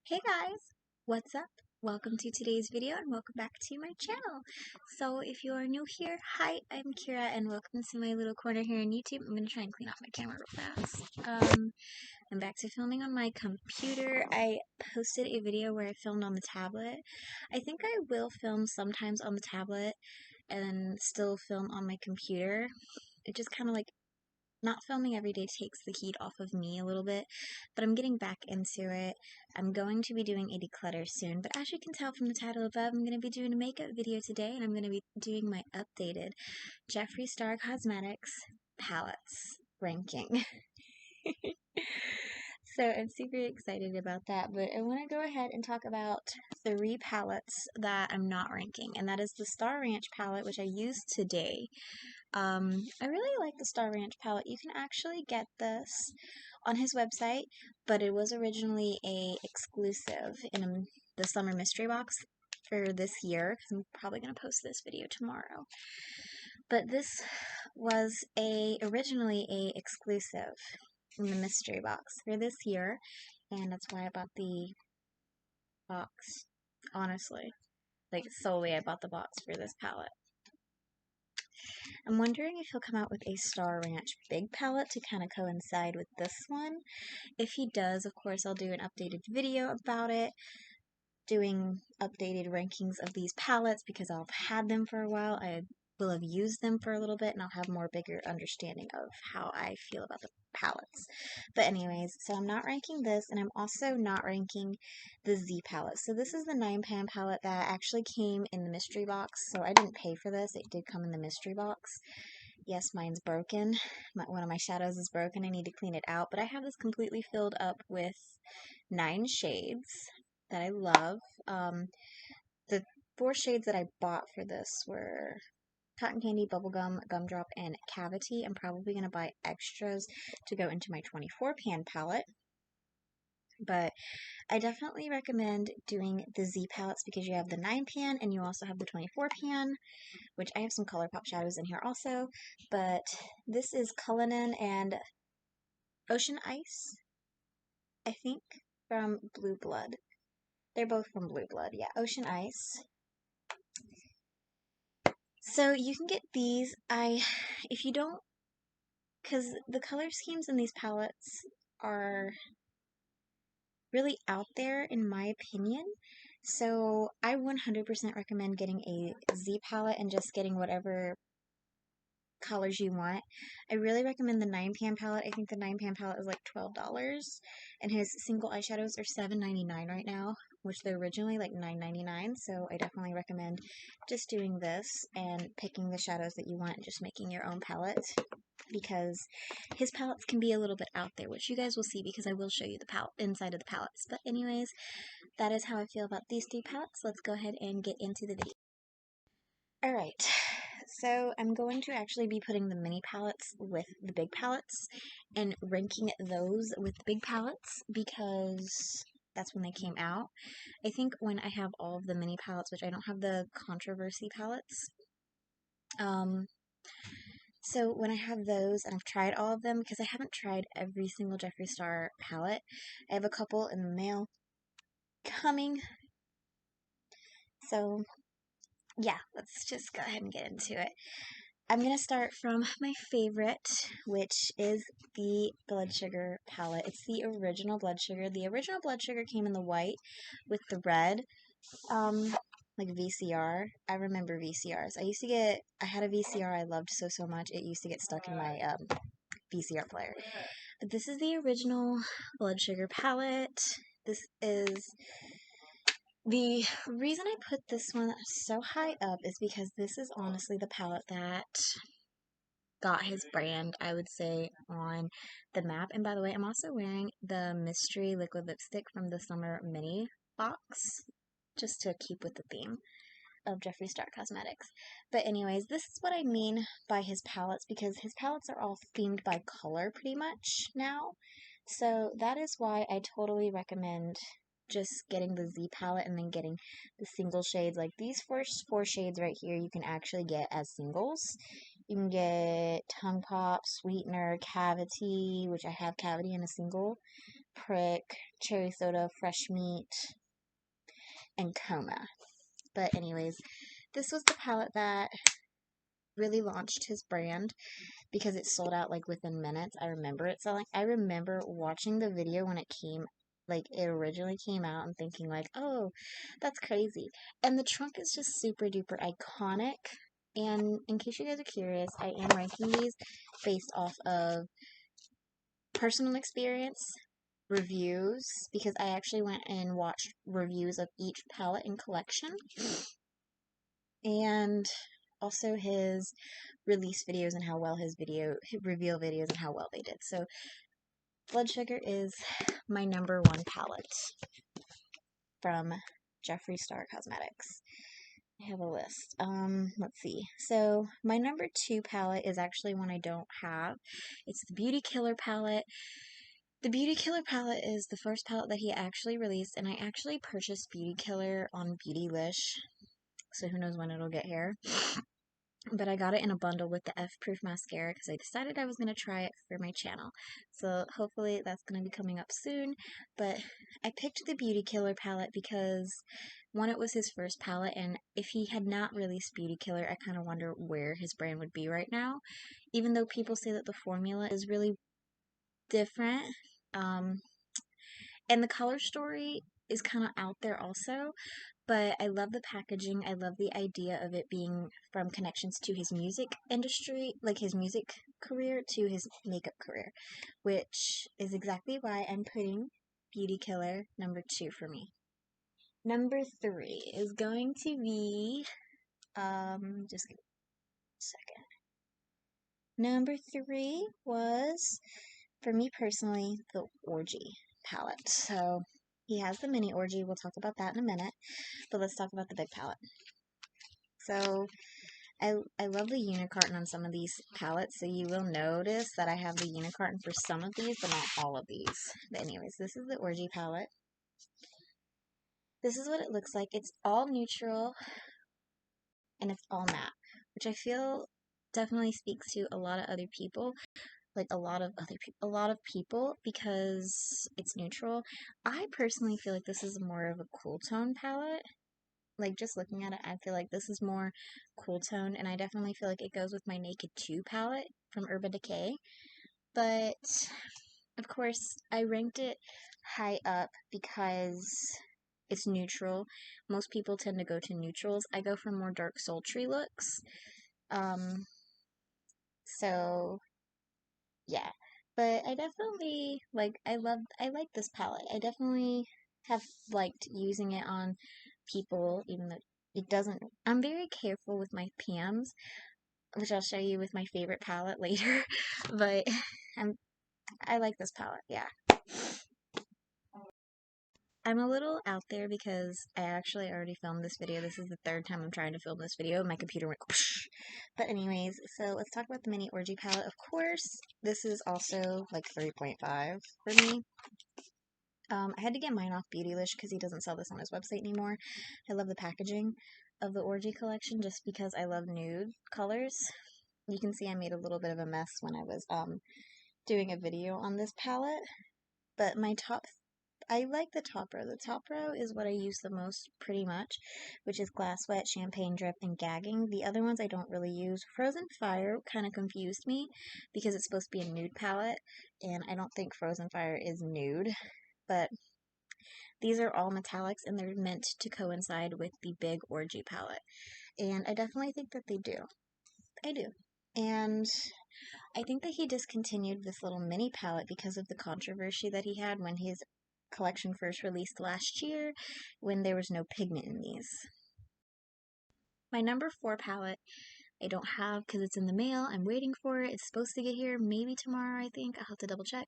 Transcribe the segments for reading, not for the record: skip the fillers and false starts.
Hey guys, what's up? Welcome to today's video and welcome back to my channel. So if you are new here, hi, I'm Kira and welcome to my little corner here on YouTube. I'm going to try and clean off my camera real fast. I'm back to filming on my computer. I posted a video where I filmed on the tablet. I think I will film sometimes on the tablet and still film on my computer. It just kind of like not filming every day takes the heat off of me a little bit, but I'm getting back into it. I'm going to be doing a declutter soon, but as you can tell from the title above, I'm going to be doing a makeup video today, and I'm going to be doing my updated Jeffree Star Cosmetics Palettes ranking. So I'm super excited about that, but I want to go ahead and talk about 3 palettes that I'm not ranking, and that is the Star Ranch palette, which I used today. I really like the Star Ranch palette. You can actually get this on his website, but it was originally a exclusive in the summer mystery box for this year, because I'm probably going to post this video tomorrow. But this was originally a exclusive in the mystery box for this year, and that's why I bought the box, honestly. Like, solely I bought the box for this palette. I'm wondering if he'll come out with a Star Ranch Big palette to kind of coincide with this one. If he does, of course, I'll do an updated video about it, doing updated rankings of these palettes because I've had them for a while. I will have used them for a little bit and I'll have more bigger understanding of how I feel about the palettes. But anyways, so I'm not ranking this, and I'm also not ranking the Z palette. So this is the 9-pan palette that actually came in the mystery box, so I didn't pay for this. It did come in the mystery box. Yes, mine's broken. One of my shadows is broken. I need to clean it out, but I have this completely filled up with 9 shades that I love. The 4 shades that I bought for this were Cotton Candy, Bubblegum, Gumdrop, and Cavity. I'm probably going to buy extras to go into my 24-pan palette. But I definitely recommend doing the Z palettes because you have the 9-pan and you also have the 24-pan, which I have some ColourPop shadows in here also. But this is Cullinan and Ocean Ice, I think, from Blue Blood. They're both from Blue Blood, yeah, Ocean Ice. So you can get these. If you don't, because the color schemes in these palettes are really out there in my opinion. So I 100% recommend getting a Z palette and just getting whatever colors you want. I really recommend the 9-pan palette. I think the 9-pan palette is like $12, and his single eyeshadows are $7.99 right now, which they're originally like $9.99. So I definitely recommend just doing this and picking the shadows that you want and just making your own palette, because his palettes can be a little bit out there, which you guys will see because I will show you the palette inside of the palettes. But anyways, that is how I feel about these 3 palettes. Let's go ahead and get into the video. Alright, so I'm going to actually be putting the mini palettes with the big palettes and ranking those with the big palettes because that's when they came out. I think when I have all of the mini palettes, which I don't have the Controversy palettes, so when I have those, and I've tried all of them, because I haven't tried every single Jeffree Star palette. I have a couple in the mail coming. So, yeah, let's just go ahead and get into it. I'm going to start from my favorite, which is the Blood Sugar palette. It's the original Blood Sugar. The original Blood Sugar came in the white with the red. Like VCR. I remember VCRs. I had a VCR I loved so much. It used to get stuck in my VCR player. But this is the original Blood Sugar palette. This is the reason I put this one so high up is because this is honestly the palette that got his brand, I would say, on the map. And by the way, I'm also wearing the Mystery Liquid Lipstick from the Summer Mini box, just to keep with the theme of Jeffree Star Cosmetics. But anyways, this is what I mean by his palettes, because his palettes are all themed by color pretty much now. So that is why I totally recommend just getting the Z palette and then getting the single shades. Like these first 4 shades right here you can actually get as singles. You can get Tongue Pop, Sweetener, Cavity, which I have Cavity in a single. Prick, Cherry Soda, Fresh Meat, and Coma. But anyways, this was the palette that really launched his brand because it sold out like within minutes. I remember it selling. I remember watching the video when it came, like it originally came out, and thinking like, oh, that's crazy. And the trunk is just super duper iconic. And in case you guys are curious, I am ranking these based off of personal experience, reviews, because I actually went and watched reviews of each palette and collection, and also his release videos and how well his reveal videos and how well they did. So Blood Sugar is my number 1 palette from Jeffree Star Cosmetics. I have a list. Let's see. So my number 2 palette is actually one I don't have. It's the Beauty Killer palette. The Beauty Killer palette is the first palette that he actually released, and I actually purchased Beauty Killer on Beautylish, so who knows when it'll get here. But I got it in a bundle with the F-Proof mascara because I decided I was going to try it for my channel. So hopefully that's going to be coming up soon. But I picked the Beauty Killer palette because, one, it was his first palette, and if he had not released Beauty Killer, I kind of wonder where his brand would be right now. Even though people say that the formula is really different, and the color story is kind of out there also. But I love the packaging. I love the idea of it being from connections to his music industry, like his music career to his makeup career, which is exactly why I'm putting Beauty Killer number 2 for me. Number 3 is going to be, just give me a second. Number 3 was, for me personally, the Orgy Palette. So he has the mini Orgy. We'll talk about that in a minute. But let's talk about the big palette. So I love the unicarton on some of these palettes, so you will notice that I have the unicarton for some of these, but not all of these. But anyways, this is the Orgy palette. This is what it looks like. It's all neutral, and it's all matte, which I feel definitely speaks to a lot of other people. Like a lot of people, because it's neutral. I personally feel like this is more of a cool tone palette. Like, just looking at it, I feel like this is more cool tone, and I definitely feel like it goes with my Naked 2 palette from Urban Decay. But, of course, I ranked it high up because it's neutral. Most people tend to go to neutrals. I go for more dark, sultry looks. So, yeah. But I definitely, like, I like this palette. I definitely have liked using it on people, even though it doesn't. I'm very careful with my PMs, which I'll show you with my favorite palette later. But I like this palette, yeah. I'm a little out there because I actually already filmed this video. This is the 3rd time I'm trying to film this video. My computer went whoosh. But anyways, so let's talk about the mini Orgy palette. Of course, this is also like 3.5 for me. I had to get mine off Beautylish because he doesn't sell this on his website anymore. I love the packaging of the Orgy collection just because I love nude colors. You can see I made a little bit of a mess when I was doing a video on this palette. But I like the top row. The top row is what I use the most, pretty much, which is Glass Wet, Champagne Drip, and Gagging. The other ones I don't really use. Frozen Fire kind of confused me because it's supposed to be a nude palette, and I don't think Frozen Fire is nude. But these are all metallics, and they're meant to coincide with the big Orgy palette. And I definitely think that they do. I do. And I think that he discontinued this little mini palette because of the controversy that he had when his collection first released last year, when there was no pigment in these. My number 4 palette I don't have because it's in the mail. I'm waiting for it. It's supposed to get here maybe tomorrow, I think. I'll have to double check.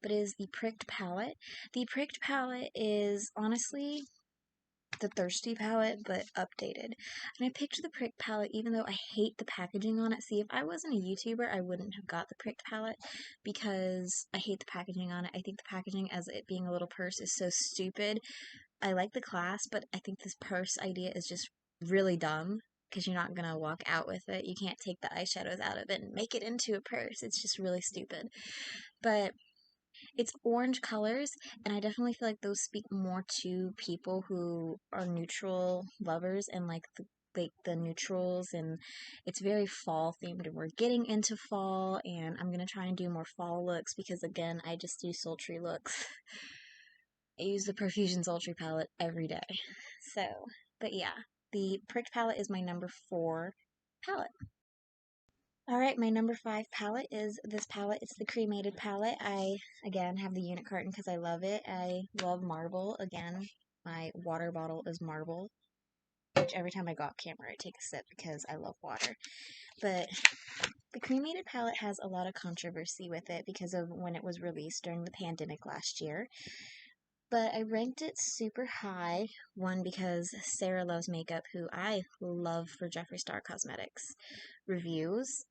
But it is the Pricked Palette. The Pricked Palette is honestly the Thirsty palette, but updated. And I picked the Pricked palette even though I hate the packaging on it. See, if I wasn't a YouTuber, I wouldn't have got the Pricked palette because I hate the packaging on it. I think the packaging, as it being a little purse, is so stupid. I like the clasp, but I think this purse idea is just really dumb because you're not going to walk out with it. You can't take the eyeshadows out of it and make it into a purse. It's just really stupid. But It's orange colors, and I definitely feel like those speak more to people who are neutral lovers and like the neutrals, and it's very fall themed, and we're getting into fall, and I'm gonna try and do more fall looks because again, I just do sultry looks. I use the Perfusion Sultry palette every day. So, but yeah, the Pricked palette is my number 4 palette. Alright, my number 5 palette is this palette. It's the Cremated Palette. I, again, have the unit carton because I love it. I love marble. Again, my water bottle is marble, which every time I go off camera, I take a sip because I love water. But the Cremated Palette has a lot of controversy with it because of when it was released during the pandemic last year. But I ranked it super high, one, because Sarah Loves Makeup, who I love for Jeffree Star Cosmetics reviews,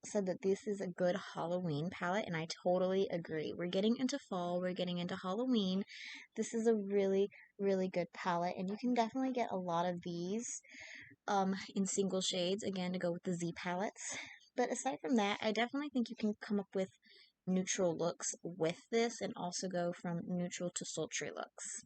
said that this is a good Halloween palette, and I totally agree. We're getting into fall, we're getting into Halloween. This is a really, really good palette, and you can definitely get a lot of these in single shades, again, to go with the Z palettes. But aside from that, I definitely think you can come up with neutral looks with this and also go from neutral to sultry looks.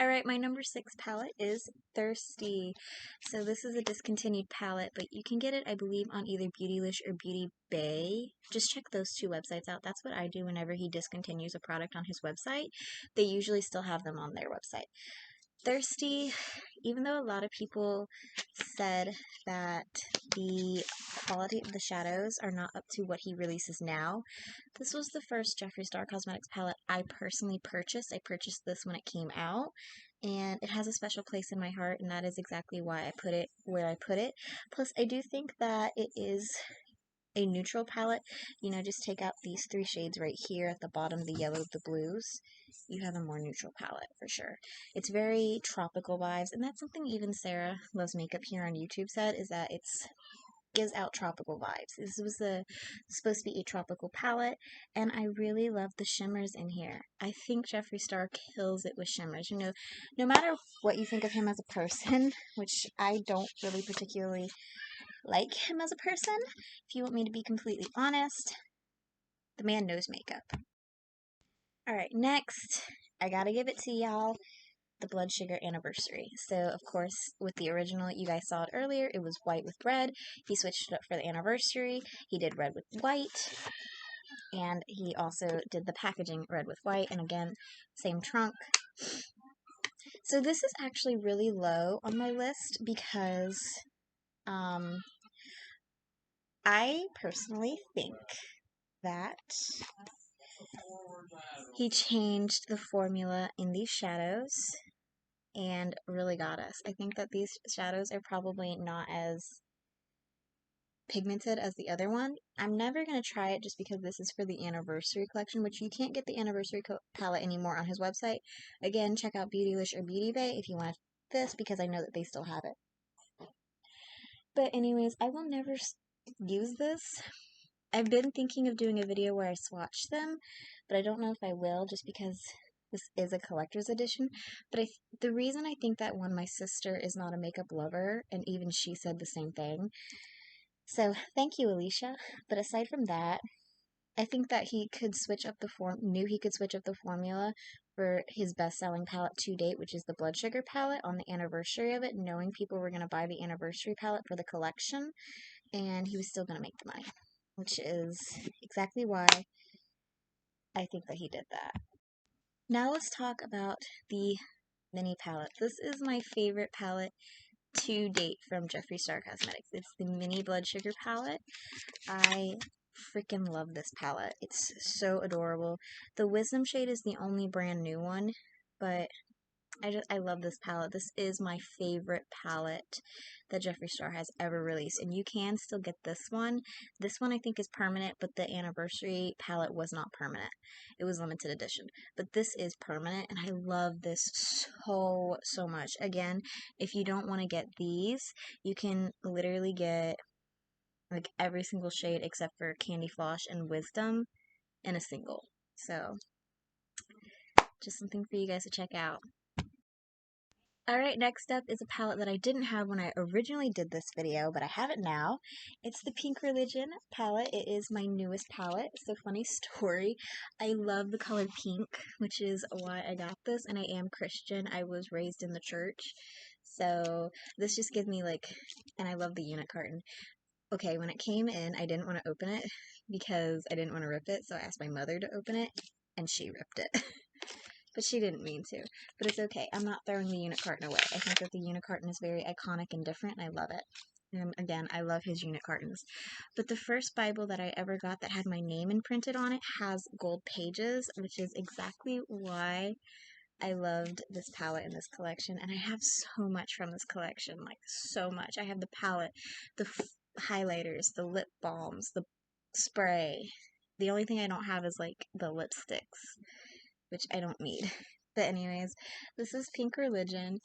Alright, my number 6 palette is Thirsty. So this is a discontinued palette, but you can get it, I believe, on either Beautylish or Beauty Bay. Just check those two websites out. That's what I do whenever he discontinues a product on his website. They usually still have them on their website. Thirsty, even though a lot of people said that the quality of the shadows are not up to what he releases now, this was the first Jeffree Star Cosmetics palette I personally purchased. I purchased this when it came out, and it has a special place in my heart, and that is exactly why I put it where I put it. Plus, I do think that it is a neutral palette. You know, just take out these 3 shades right here at the bottom, the yellow, the blues. You have a more neutral palette for sure. It's very tropical vibes, and that's something even Sarah Loves Makeup here on YouTube said, is that it's gives out tropical vibes. This was supposed to be a tropical palette, and I really love the shimmers in here. I think Jeffree Star kills it with shimmers. You know, no matter what you think of him as a person, which I don't really particularly like him as a person, if you want me to be completely honest, the man knows makeup. Alright, next, I gotta give it to y'all, the Blood Sugar Anniversary. So, of course, with the original, you guys saw it earlier, it was white with red. He switched it up for the anniversary. He did red with white, and he also did the packaging red with white, and again, same trunk. So this is actually really low on my list because, I personally think that he changed the formula in these shadows and really got us. I think that these shadows are probably not as pigmented as the other one. I'm never going to try it just because this is for the anniversary collection, which you can't get the anniversary palette anymore on his website. Again, check out Beautylish or Beauty Bay if you want this, because I know that they still have it. But anyways, I will never use this. I've been thinking of doing a video where I swatch them, but I don't know if I will just because this is a collector's edition. But the reason I think that one, my sister is not a makeup lover, and even she said the same thing. So thank you, Alicia. But aside from that, I think that he could switch up the he could switch up the formula for his best-selling palette to date, which is the Blood Sugar palette, on the anniversary of it, knowing people were going to buy the anniversary palette for the collection, and he was still going to make the money, which is exactly why I think that he did that. Now let's talk about the mini palette. This is my favorite palette to date from Jeffree Star Cosmetics. It's the mini Blood Sugar palette. I freaking love this palette. It's so adorable. The Wisdom shade is the only brand new one, but I love this palette. This is my favorite palette that Jeffree Star has ever released, and you can still get this one. This one I think is permanent, but the anniversary palette was not permanent. It was limited edition, but this is permanent, and I love this so much. Again, if you don't want to get these, you can literally get like every single shade except for Candy Floss and Wisdom in a single. So, just something for you guys to check out. Alright, next up is a palette that I didn't have when I originally did this video, but I have it now. It's the Pink Religion palette. It is my newest palette. So funny story, I love the color pink, which is why I got this, and I am Christian. I was raised in the church, so this just gives me like, and I love the unit carton. Okay, when it came in, I didn't want to open it because I didn't want to rip it, so I asked my mother to open it, and she ripped it. But she didn't mean to. But it's okay. I'm not throwing the unit carton away. I think that the unit carton is very iconic and different, and I love it. And again, I love his unit cartons. But the first Bible that I ever got that had my name imprinted on it has gold pages, which is exactly why I loved this palette in this collection. And I have so much from this collection, like so much. I have the palette, the highlighters, the lip balms, the spray. The only thing I don't have is like the lipsticks, which I don't need. But anyways, this is Pink Religion.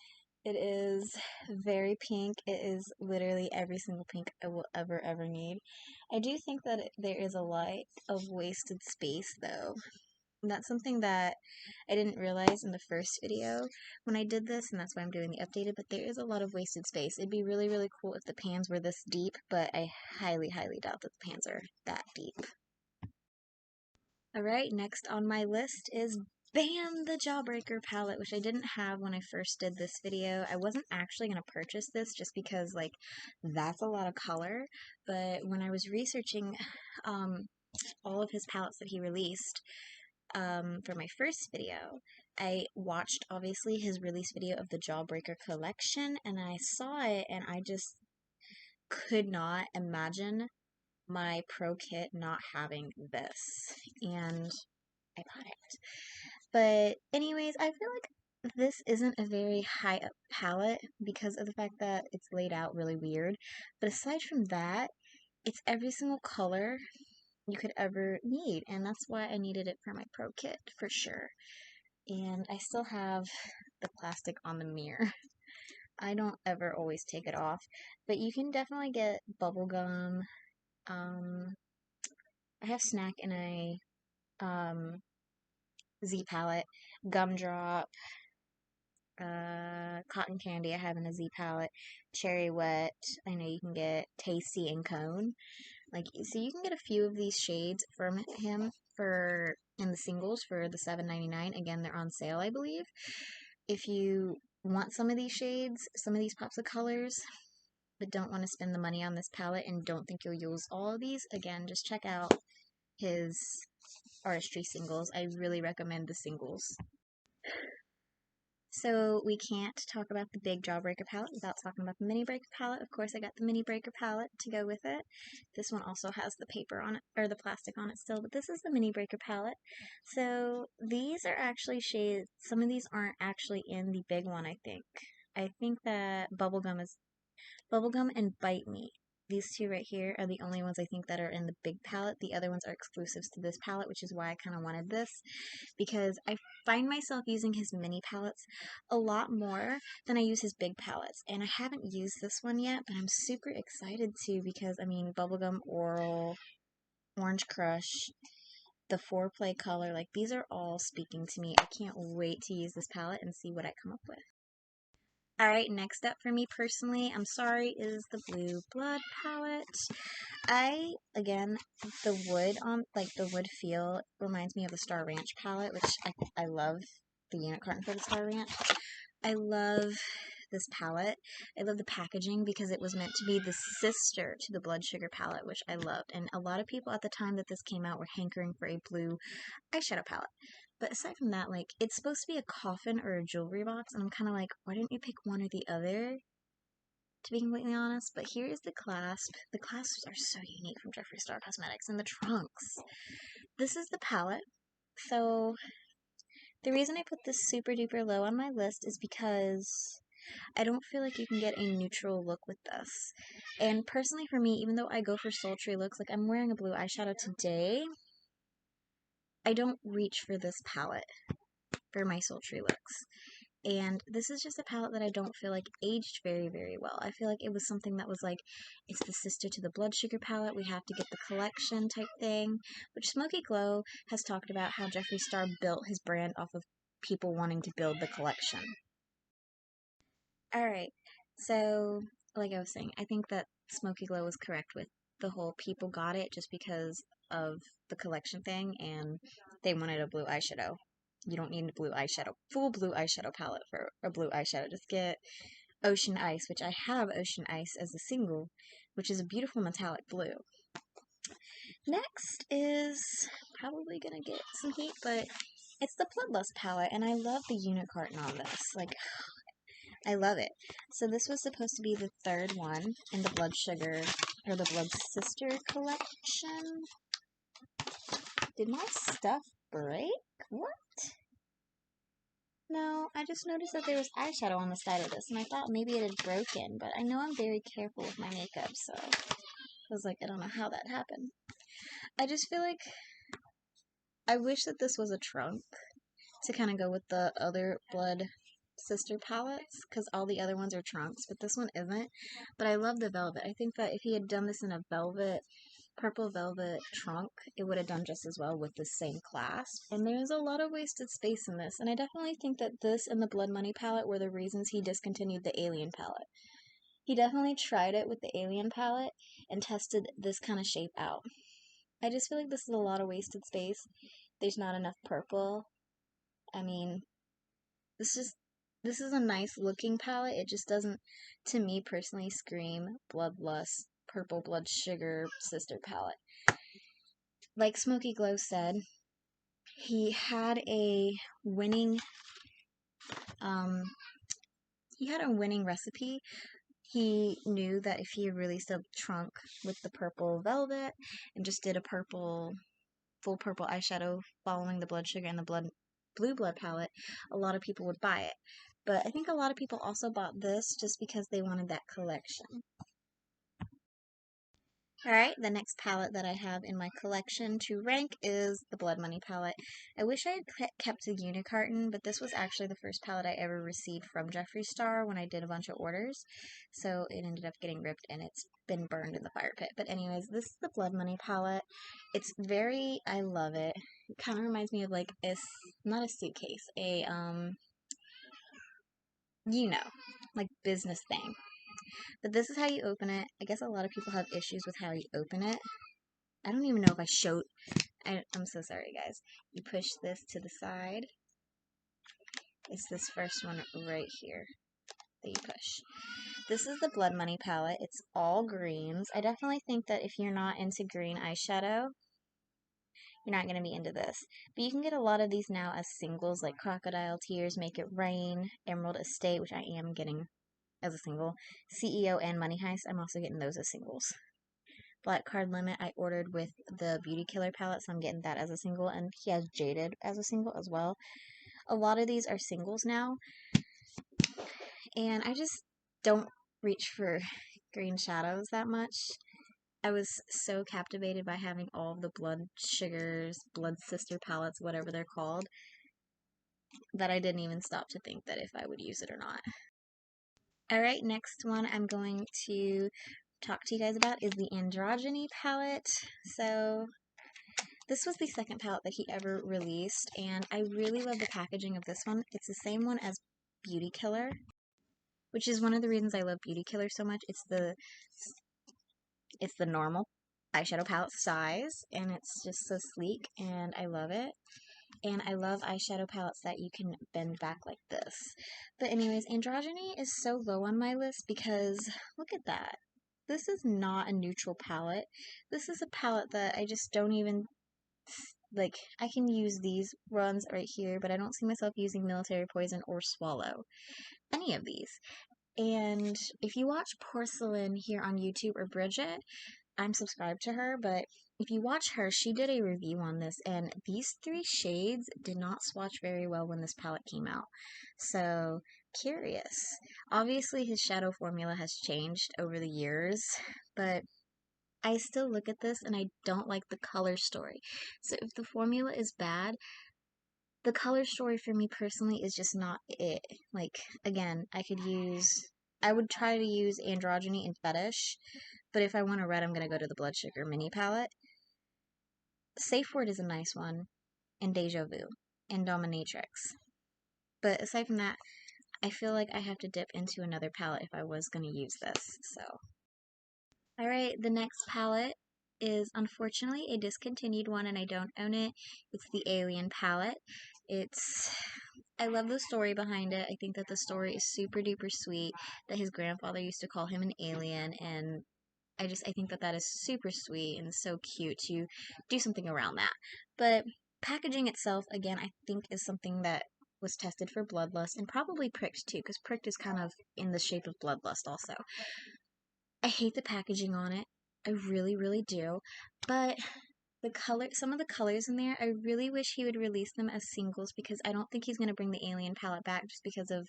It is very pink. It is literally every single pink I will ever need. I do think that there is a lot of wasted space though. And that's something that I didn't realize in the first video when I did this, and that's why I'm doing the updated, but there is a lot of wasted space. It'd be really cool if the pans were this deep, but I highly doubt that the pans are that deep. Alright, next on my list is BAM! The Jawbreaker Palette, which I didn't have when I first did this video. I wasn't actually going to purchase this just because, like, that's a lot of color, but when I was researching all of his palettes that he released for my first video, I watched, obviously, his release video of the Jawbreaker collection, and I saw it, and I just could not imagine my pro kit not having this, and I bought it. But anyways, I feel like this isn't a very high up palette because of the fact that it's laid out really weird. But aside from that, it's every single color you could ever need, and that's why I needed it for my pro kit for sure. And I still have the plastic on the mirror. I don't ever always take it off, but you can definitely get bubblegum. I have Snack in a Z palette, Gumdrop, Cotton Candy I have in a Z palette, Cherry Wet, I know you can get Tasty and Cone. Like, so you can get a few of these shades from him for in the singles for the $7.99. Again, they're on sale, I believe. If you want some of these shades, some of these pops of colors, but don't want to spend the money on this palette and don't think you'll use all of these, again, just check out his artistry singles. I really recommend the singles. So we can't talk about the big Jawbreaker palette without talking about the mini breaker palette. Of course, I got the mini breaker palette to go with it. This one also has the paper on it, or the plastic on it still, but this is the mini breaker palette. So these are actually shades, some of these aren't actually in the big one, I think. I think that Bubblegum and Bite Me. These two right here are the only ones I think that are in the big palette. The other ones are exclusives to this palette, which is why I kind of wanted this, because I find myself using his mini palettes a lot more than I use his big palettes. And I haven't used this one yet, but I'm super excited to, because, I mean, Bubblegum, Oral, Orange Crush, the Foreplay color, like, these are all speaking to me. I can't wait to use this palette and see what I come up with. Alright, next up for me personally, I'm sorry, is the Blue Blood palette. Again, the wood feel reminds me of the Star Ranch palette, which I love the unit carton for the Star Ranch. I love this palette. I love the packaging because it was meant to be the sister to the Blood Sugar palette, which I loved. And a lot of people at the time that this came out were hankering for a blue eyeshadow palette. But aside from that, like, it's supposed to be a coffin or a jewelry box, and I'm kind of like, why didn't you pick one or the other, to be completely honest? But here is the clasp. The clasps are so unique from Jeffree Star Cosmetics, and the trunks. This is the palette. So, the reason I put this super duper low on my list is because I don't feel like you can get a neutral look with this. And personally for me, even though I go for sultry looks, like I'm wearing a blue eyeshadow today, I don't reach for this palette for my sultry looks. And this is just a palette that I don't feel like aged very well. I feel like it was something that was like, it's the sister to the Blood Sugar palette, we have to get the collection type thing, which Smoky Glow has talked about how Jeffree Star built his brand off of people wanting to build the collection. Alright, so, like I was saying, I think that Smoky Glow was correct with the whole people got it just because of the collection thing, and they wanted a blue eyeshadow. You don't need a blue eyeshadow, full blue eyeshadow palette for a blue eyeshadow. Just get Ocean Ice, which I have Ocean Ice as a single, which is a beautiful metallic blue. Next is probably gonna get some heat, but it's the Bloodlust palette, and I love the unit carton on this. Like, I love it. So this was supposed to be the third one in the Blood Sugar, or the Blood Sister collection. Did my stuff break? What? No, I just noticed that there was eyeshadow on the side of this, and I thought maybe it had broken, but I know I'm very careful with my makeup, so I was like, I don't know how that happened. I just feel like I wish that this was a trunk to kind of go with the other Blood Sister palettes, because all the other ones are trunks, but this one isn't. But I love the velvet. I think that if he had done this in a velvet, purple velvet trunk, it would have done just as well with the same clasp. And there's a lot of wasted space in this, and I definitely think that this and the Blood Money palette were the reasons he discontinued the Alien palette. He definitely tried it with the Alien palette and tested this kind of shape out. I just feel like this is a lot of wasted space. There's not enough purple. I mean, this is a nice looking palette. It just doesn't, to me personally, scream Bloodlust Purple Blood Sugar Sister palette. Like Smoky Glow said, he had a winning recipe. He knew that if he released a trunk with the purple velvet and just did a full purple eyeshadow following the Blood Sugar and the Blue Blood palette, a lot of people would buy it. But I think a lot of people also bought this just because they wanted that collection. Alright, the next palette that I have in my collection to rank is the Blood Money palette. I wish I had kept the Unicarton, but this was actually the first palette I ever received from Jeffree Star when I did a bunch of orders. So it ended up getting ripped and it's been burned in the fire pit. But anyways, this is the Blood Money palette. It's I love it. It kind of reminds me of like not a suitcase, like business thing. But this is how you open it. I guess a lot of people have issues with how you open it. I don't even know if I showed. I'm so sorry, guys. You push this to the side. It's this first one right here that you push. This is the Blood Money palette. It's all greens. I definitely think that if you're not into green eyeshadow, you're not going to be into this. But you can get a lot of these now as singles, like Crocodile Tears, Make It Rain, Emerald Estate, which I am getting as a single. CEO and Money Heist, I'm also getting those as singles. Black Card Limit, I ordered with the Beauty Killer palette, so I'm getting that as a single, and he has Jaded as a single as well. A lot of these are singles now, and I just don't reach for green shadows that much. I was so captivated by having all of the Blood Sugars, Blood Sister palettes, whatever they're called, that I didn't even stop to think that if I would use it or not. Alright, next one I'm going to talk to you guys about is the Androgyny Palette. So this was the second palette that he ever released, and I really love the packaging of this one. It's the same one as Beauty Killer, which is one of the reasons I love Beauty Killer so much. It's the normal eyeshadow palette size, and it's just so sleek, and I love it. And I love eyeshadow palettes that you can bend back like this. But anyways, Androgyny is so low on my list because look at that. This is not a neutral palette. This is a palette that I just don't even, like, I can use these runs right here, but I don't see myself using Military Poison or Swallow. Any of these. And if you watch Porcelain here on YouTube, or Bridget, I'm subscribed to her, but if you watch her, she did a review on this, and these three shades did not swatch very well when this palette came out. So, curious. Obviously, his shadow formula has changed over the years, but I still look at this and I don't like the color story. So if the formula is bad, the color story for me personally is just not it. Like, again, I would try to use Androgyny and Fetish, but if I want a red, I'm going to go to the Blood Sugar Mini Palette. Safe Word is a nice one, and Deja Vu, and Dominatrix. But aside from that, I feel like I have to dip into another palette if I was going to use this, so. Alright, the next palette is unfortunately a discontinued one and I don't own it. It's the Alien palette. I love the story behind it. I think that the story is super duper sweet, that his grandfather used to call him an alien, and I think that that is super sweet and so cute to do something around that. But packaging itself, again, I think is something that was tested for Bloodlust and probably Pricked too, because Pricked is kind of in the shape of Bloodlust also. I hate the packaging on it. I really, really do. But some of the colors in there, I really wish he would release them as singles because I don't think he's going to bring the Alien palette back just because of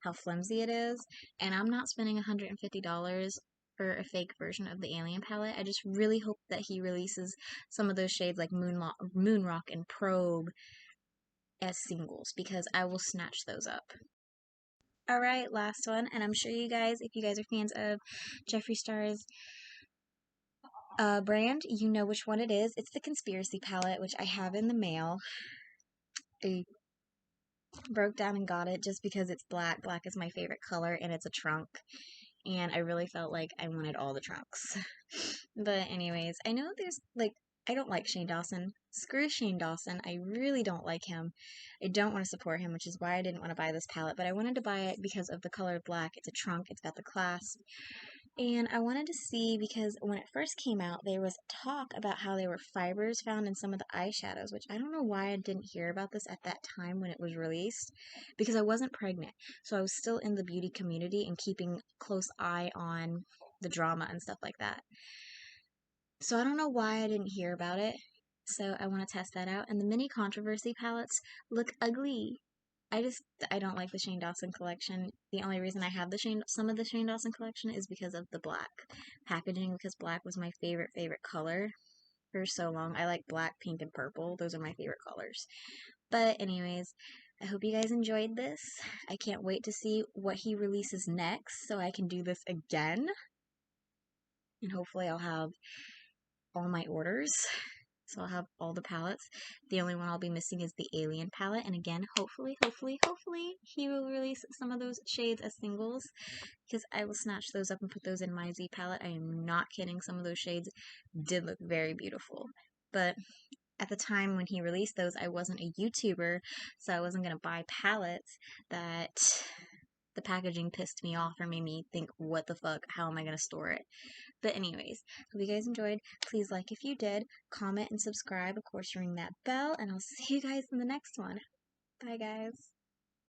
how flimsy it is. And I'm not spending $150 for a fake version of the Alien palette. I just really hope that he releases some of those shades like Moonrock and Probe as singles because I will snatch those up. Alright, last one, and I'm sure you guys, if you guys are fans of Jeffree Star's brand, you know which one it is. It's the Conspiracy palette, which I have in the mail. I broke down and got it just because it's black. Black is my favorite color, and it's a trunk. And I really felt like I wanted all the trunks. But anyways, I know I don't like Shane Dawson. Screw Shane Dawson. I really don't like him. I don't want to support him, which is why I didn't want to buy this palette. But I wanted to buy it because of the color black. It's a trunk. It's got the clasp. And I wanted to see because when it first came out, there was talk about how there were fibers found in some of the eyeshadows, which I don't know why I didn't hear about this at that time when it was released, because I wasn't pregnant. So I was still in the beauty community and keeping close eye on the drama and stuff like that. So I don't know why I didn't hear about it. So I want to test that out. And the mini controversy palettes look ugly. I don't like the Shane Dawson collection. The only reason I have some of the Shane Dawson collection is because of the black packaging, because black was my favorite color for so long. I like black, pink, and purple. Those are my favorite colors. But anyways, I hope you guys enjoyed this. I can't wait to see what he releases next so I can do this again. And hopefully I'll have all my orders. So I'll have all the palettes. The only one I'll be missing is the Alien palette. And again, hopefully, he will release some of those shades as singles. Because I will snatch those up and put those in my Z palette. I am not kidding. Some of those shades did look very beautiful. But at the time when he released those, I wasn't a YouTuber. So I wasn't going to buy palettes that the packaging pissed me off or made me think, what the fuck? How am I going to store it? But anyways, hope you guys enjoyed. Please like if you did, comment and subscribe. Of course, ring that bell, and I'll see you guys in the next one. Bye, guys.